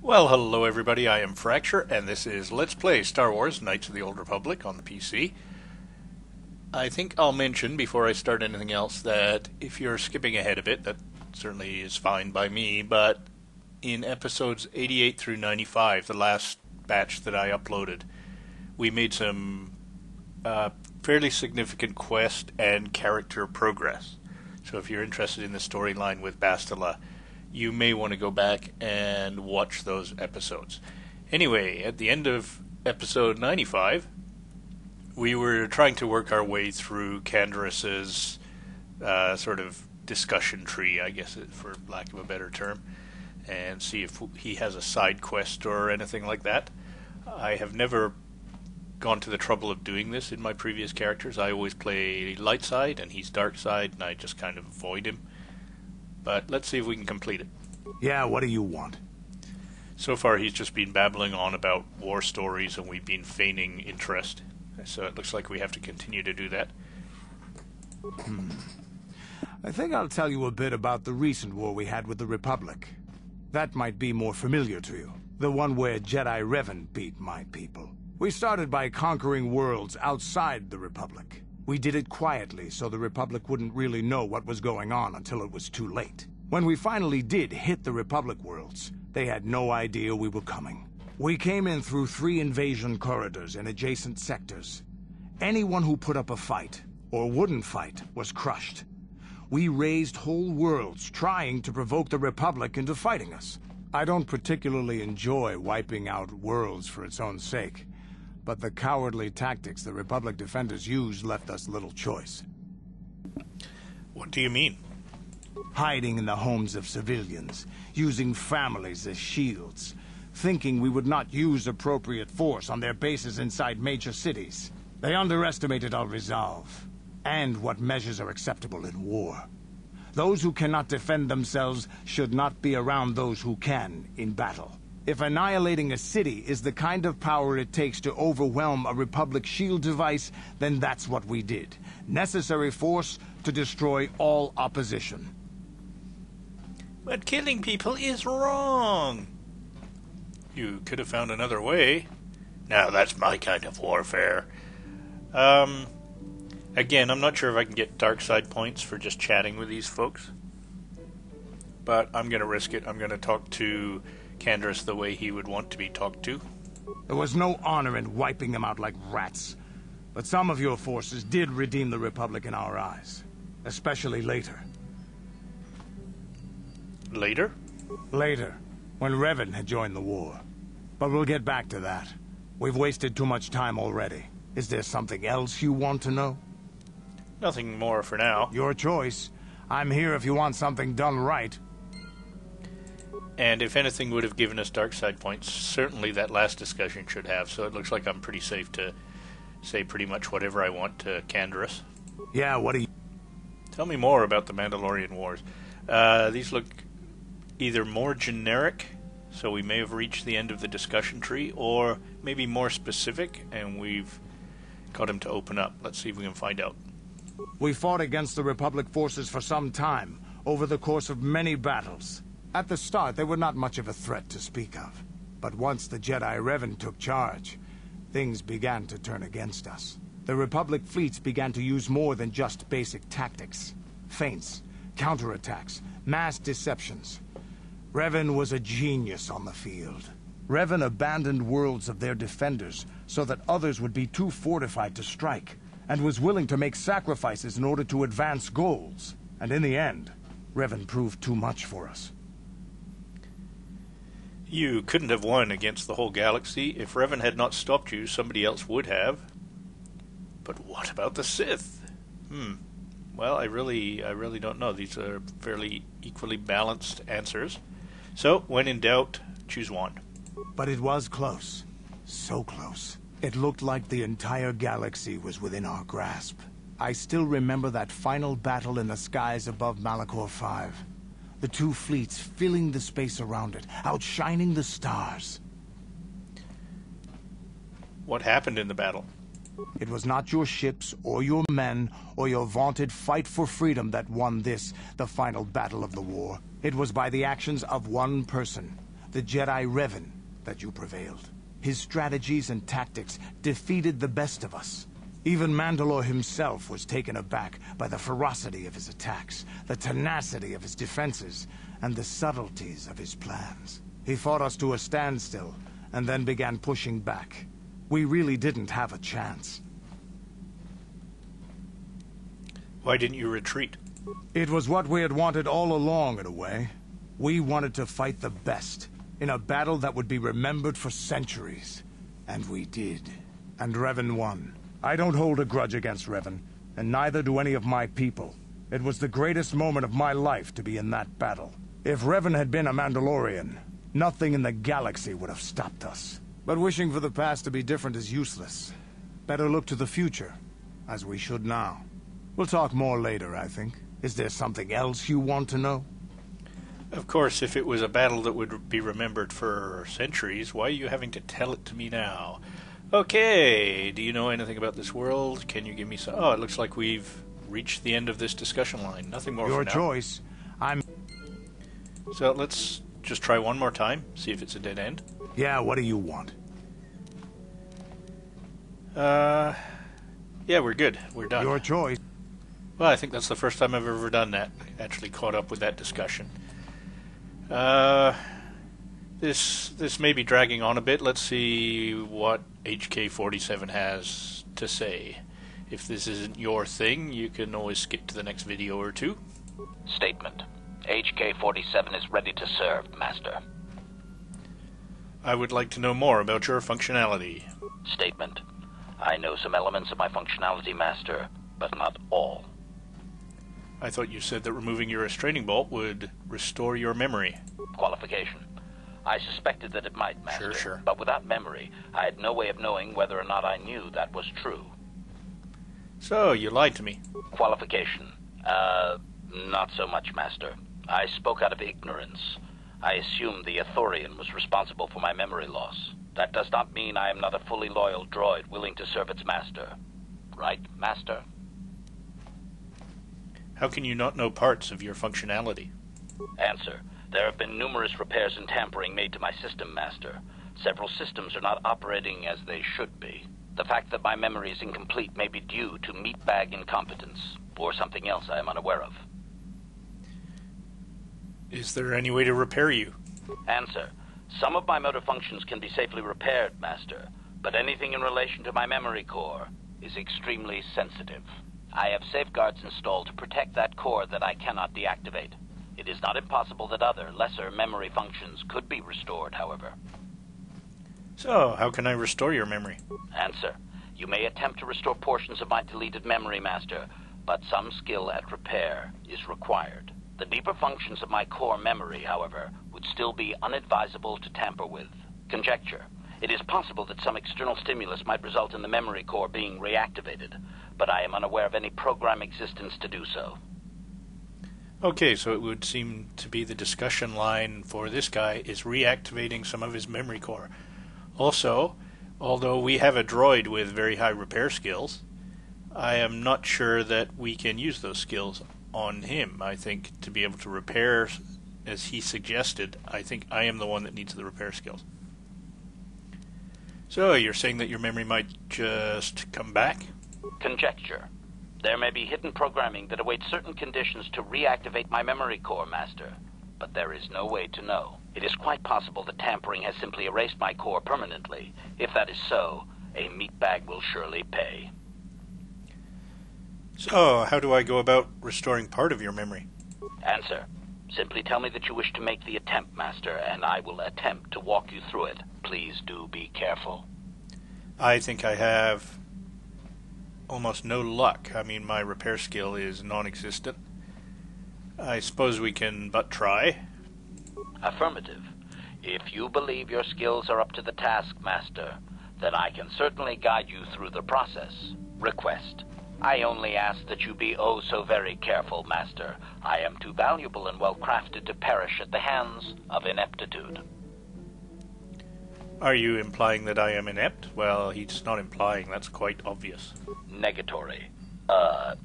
Well, hello everybody, I am Fracture, and this is Let's Play Star Wars Knights of the Old Republic on the PC. I think I'll mention, before I start anything else, that if you're skipping ahead a bit, that certainly is fine by me, but in episodes 88 through 95, the last batch that I uploaded, we made some fairly significant quest and character progress. So if you're interested in the storyline with Bastila, you may want to go back and watch those episodes. Anyway, at the end of episode 95, we were trying to work our way through Canderous' sort of discussion tree, I guess, for lack of a better term, and see if he has a side quest or anything like that. I have never gone to the trouble of doing this in my previous characters. I always play light side, and he's dark side, and I just kind of avoid him. But let's see if we can complete it. Yeah, what do you want? So far he's just been babbling on about war stories and we've been feigning interest. So it looks like we have to continue to do that. I think I'll tell you a bit about the recent war we had with the Republic. That might be more familiar to you. The one where Jedi Revan beat my people. We started by conquering worlds outside the Republic. We did it quietly, so the Republic wouldn't really know what was going on until it was too late. When we finally did hit the Republic worlds, they had no idea we were coming. We came in through 3 invasion corridors in adjacent sectors. Anyone who put up a fight, or wouldn't fight, was crushed. We razed whole worlds trying to provoke the Republic into fighting us. I don't particularly enjoy wiping out worlds for its own sake. But the cowardly tactics the Republic defenders used left us little choice. What do you mean? Hiding in the homes of civilians, using families as shields, thinking we would not use appropriate force on their bases inside major cities. They underestimated our resolve, and what measures are acceptable in war. Those who cannot defend themselves should not be around those who can in battle. If annihilating a city is the kind of power it takes to overwhelm a Republic shield device, then that's what we did. Necessary force to destroy all opposition. But killing people is wrong. You could have found another way. Now that's my kind of warfare. Again, I'm not sure if I can get dark side points for just chatting with these folks. But I'm going to risk it. I'm going to talk to Canderous the way he would want to be talked to. There was no honor in wiping them out like rats. But some of your forces did redeem the Republic in our eyes. Especially later. Later? Later, when Revan had joined the war. But we'll get back to that. We've wasted too much time already. Is there something else you want to know? Nothing more for now. Your choice. I'm here if you want something done right. And if anything would have given us dark side points, certainly that last discussion should have, so it looks like I'm pretty safe to say pretty much whatever I want to Canderous. Yeah, what do you... Tell me more about the Mandalorian Wars. These look either more generic, so we may have reached the end of the discussion tree, or maybe more specific, and we've got him to open up. Let's see if we can find out. We fought against the Republic forces for some time, over the course of many battles. At the start, they were not much of a threat to speak of. But once the Jedi Revan took charge, things began to turn against us. The Republic fleets began to use more than just basic tactics. Feints, counterattacks, mass deceptions. Revan was a genius on the field. Revan abandoned worlds of their defenders so that others would be too fortified to strike, and was willing to make sacrifices in order to advance goals. And in the end, Revan proved too much for us. You couldn't have won against the whole galaxy. If Revan had not stopped you, somebody else would have. But what about the Sith? Well, I really don't know. These are fairly equally balanced answers. So, when in doubt, choose one. But it was close. So close. It looked like the entire galaxy was within our grasp. I still remember that final battle in the skies above Malachor 5. The 2 fleets filling the space around it, outshining the stars. What happened in the battle? It was not your ships, or your men, or your vaunted fight for freedom that won this, the final battle of the war. It was by the actions of one person. the Jedi Revan, that you prevailed. His strategies and tactics defeated the best of us. Even Mandalore himself was taken aback by the ferocity of his attacks, the tenacity of his defenses, and the subtleties of his plans. He fought us to a standstill, and then began pushing back. We really didn't have a chance. Why didn't you retreat? It was what we had wanted all along, in a way. We wanted to fight the best, in a battle that would be remembered for centuries. And we did. And Revan won. I don't hold a grudge against Revan, and neither do any of my people. It was the greatest moment of my life to be in that battle. If Revan had been a Mandalorian, nothing in the galaxy would have stopped us. But wishing for the past to be different is useless. Better look to the future, as we should now. We'll talk more later, I think. Is there something else you want to know? Of course, if it was a battle that would be remembered for centuries, why are you having to tell it to me now? Okay, do you know anything about this world? Can you give me some... Oh, it looks like we've reached the end of this discussion line. Nothing more Your for now. choice. So let's just try one more time, see if it's a dead end. Yeah, what do you want? Yeah, we're good. We're done. Your choice. Well, I think that's the first time I've ever done that. Actually caught up with that discussion. This may be dragging on a bit. Let's see what HK47 has to say. If this isn't your thing, you can always skip to the next video or two. Statement. HK47 is ready to serve, Master. I would like to know more about your functionality. Statement. I know some elements of my functionality, Master, but not all. I thought you said that removing your restraining bolt would restore your memory. Qualification. I suspected that it might, Master. Sure. But without memory, I had no way of knowing whether or not I knew that was true. So, you lied to me. Qualification. Not so much, Master. I spoke out of ignorance. I assumed the Ithorian was responsible for my memory loss. That does not mean I am not a fully loyal droid willing to serve its master. Right, Master? How can you not know parts of your functionality? Answer. There have been numerous repairs and tampering made to my system, Master. Several systems are not operating as they should be. The fact that my memory is incomplete may be due to meatbag incompetence, or something else I am unaware of. Is there any way to repair you? Answer. Some of my motor functions can be safely repaired, Master, but anything in relation to my memory core is extremely sensitive. I have safeguards installed to protect that core that I cannot deactivate. It is not impossible that other, lesser memory functions could be restored, however. So, how can I restore your memory? Answer. You may attempt to restore portions of my deleted memory, Master, but some skill at repair is required. The deeper functions of my core memory, however, would still be unadvisable to tamper with. Conjecture. It is possible that some external stimulus might result in the memory core being reactivated, but I am unaware of any program existence to do so. Okay, so it would seem to be the discussion line for this guy is reactivating some of his memory core. Also, although we have a droid with very high repair skills, I am not sure that we can use those skills on him. I think to be able to repair, as he suggested, I think I am the one that needs the repair skills. So, you're saying that your memory might just come back? Conjecture. There may be hidden programming that awaits certain conditions to reactivate my memory core, Master, but there is no way to know. It is quite possible that tampering has simply erased my core permanently. If that is so, a meatbag will surely pay. So, how do I go about restoring part of your memory? Answer. Simply tell me that you wish to make the attempt, Master, and I will attempt to walk you through it. Please do be careful. I think I have almost no luck. I mean, my repair skill is non-existent. I suppose we can but try. Affirmative. If you believe your skills are up to the task, Master, then I can certainly guide you through the process. Request. I only ask that you be oh so very careful, Master. I am too valuable and well-crafted to perish at the hands of ineptitude. Are you implying that I am inept? Well, he's not implying. That's quite obvious. Negatory.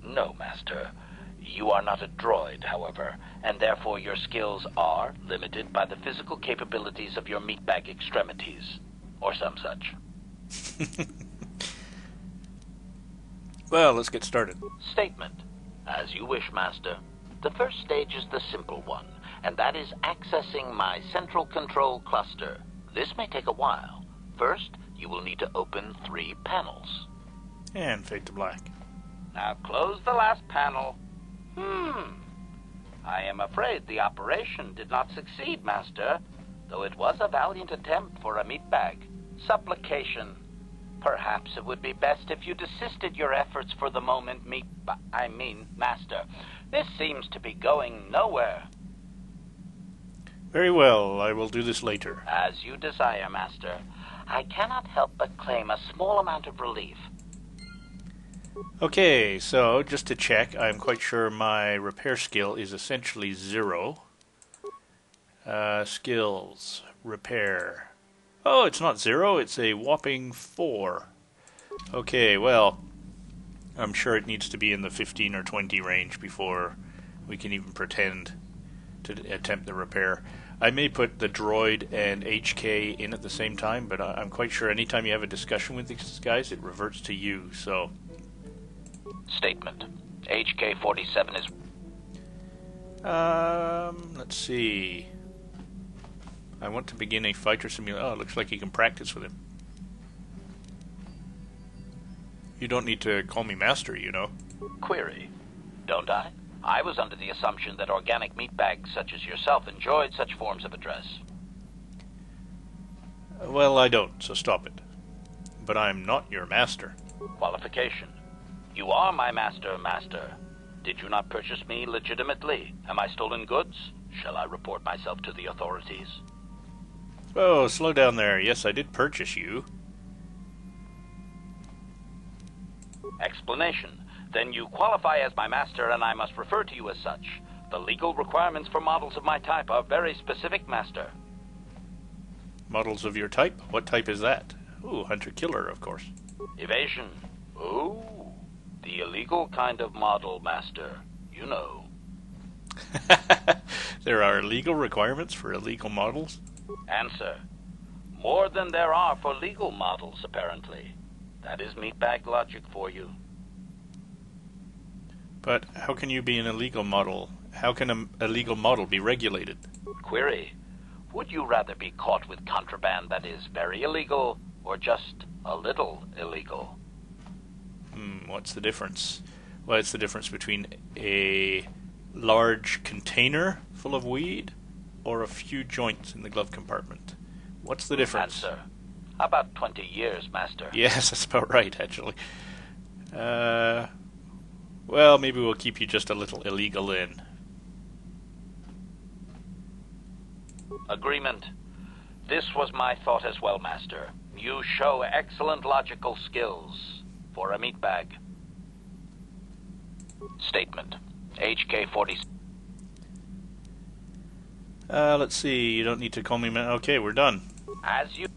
No, Master. You are not a droid, however, and therefore your skills are limited by the physical capabilities of your meatbag extremities, or some such. Well, let's get started. Statement. As you wish, Master. The first stage is the simple one, and that is accessing my central control cluster. This may take a while. First, you will need to open 3 panels. And fade to black. Now close the last panel. I am afraid the operation did not succeed, Master, though it was a valiant attempt for a meatbag. Supplication. Perhaps it would be best if you desisted your efforts for the moment, Master. This seems to be going nowhere. Very well, I will do this later. As you desire, Master. I cannot help but claim a small amount of relief. Okay, so just to check, I'm quite sure my repair skill is essentially 0. Skills, repair. Oh, it's not 0, it's a whopping 4. Okay, well, I'm sure it needs to be in the 15 or 20 range before we can even pretend to attempt the repair. I may put the droid and HK in at the same time, but I'm quite sure anytime you have a discussion with these guys, it reverts to you, so... Statement. HK-47 is... let's see. I want to begin a fighter simulator. Oh, it looks like you can practice with him. You don't need to call me Master, you know. Query. Don't I? I was under the assumption that organic meatbags such as yourself enjoyed such forms of address. Well, I don't, so stop it. But I'm not your master. Qualification. You are my master, Master. Did you not purchase me legitimately? Am I stolen goods? Shall I report myself to the authorities? Oh, slow down there. Yes, I did purchase you. Explanation. Then you qualify as my master and I must refer to you as such. The legal requirements for models of my type are very specific, Master. Models of your type? What type is that? Ooh, hunter-killer, of course. Evasion. Ooh, the illegal kind of model, Master. You know. There are legal requirements for illegal models? Answer. More than there are for legal models, apparently. That is meatbag logic for you. But how can you be an illegal model? How can a illegal model be regulated? Query. Would you rather be caught with contraband that is very illegal, or just a little illegal? What's the difference? Well, it's the difference between a large container full of weed or a few joints in the glove compartment. What's the difference? Answer. About 20 years, Master. Yes, that's about right, actually. Well, maybe we'll keep you just a little illegal in. Agreement. This was my thought as well, Master. You show excellent logical skills for a meatbag. Statement. HK-47. Let's see, you don't need to call me okay, we're done. As you...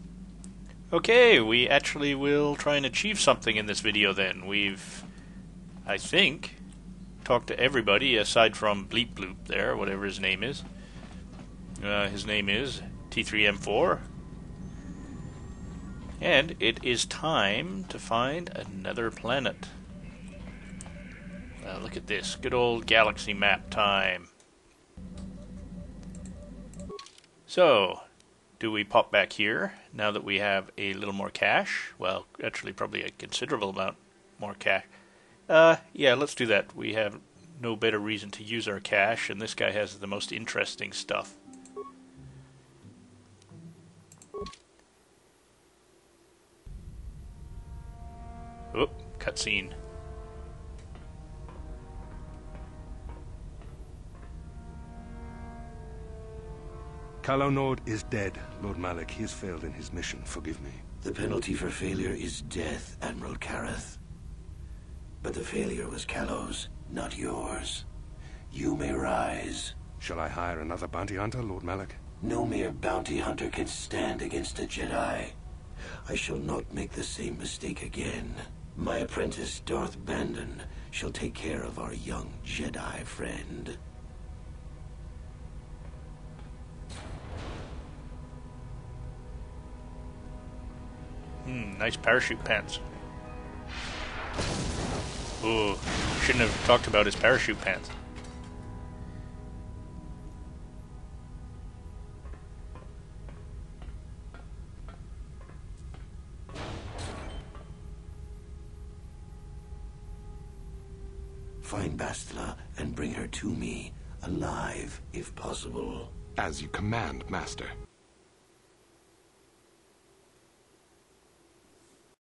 Okay, we actually will try and achieve something in this video then. We've, I think, talked to everybody aside from Bleep Bloop there, whatever his name is. His name is T3M4. And it is time to find another planet. Look at this, good old galaxy map time. So, do we pop back here now that we have a little more cash? Well, actually probably a considerable amount more cash. Yeah, let's do that. We have no better reason to use our cash, and this guy has the most interesting stuff. Oop, cutscene. KotOR is dead, Lord Malik. He has failed in his mission. Forgive me. The penalty for failure is death, Admiral Kareth. But the failure was Callow's, not yours. You may rise. Shall I hire another bounty hunter, Lord Malik? No mere bounty hunter can stand against a Jedi. I shall not make the same mistake again. My apprentice, Darth Bandon, shall take care of our young Jedi friend. Nice parachute pants. Ooh, shouldn't have talked about his parachute pants. Find Bastila and bring her to me, alive if possible. As you command, Master.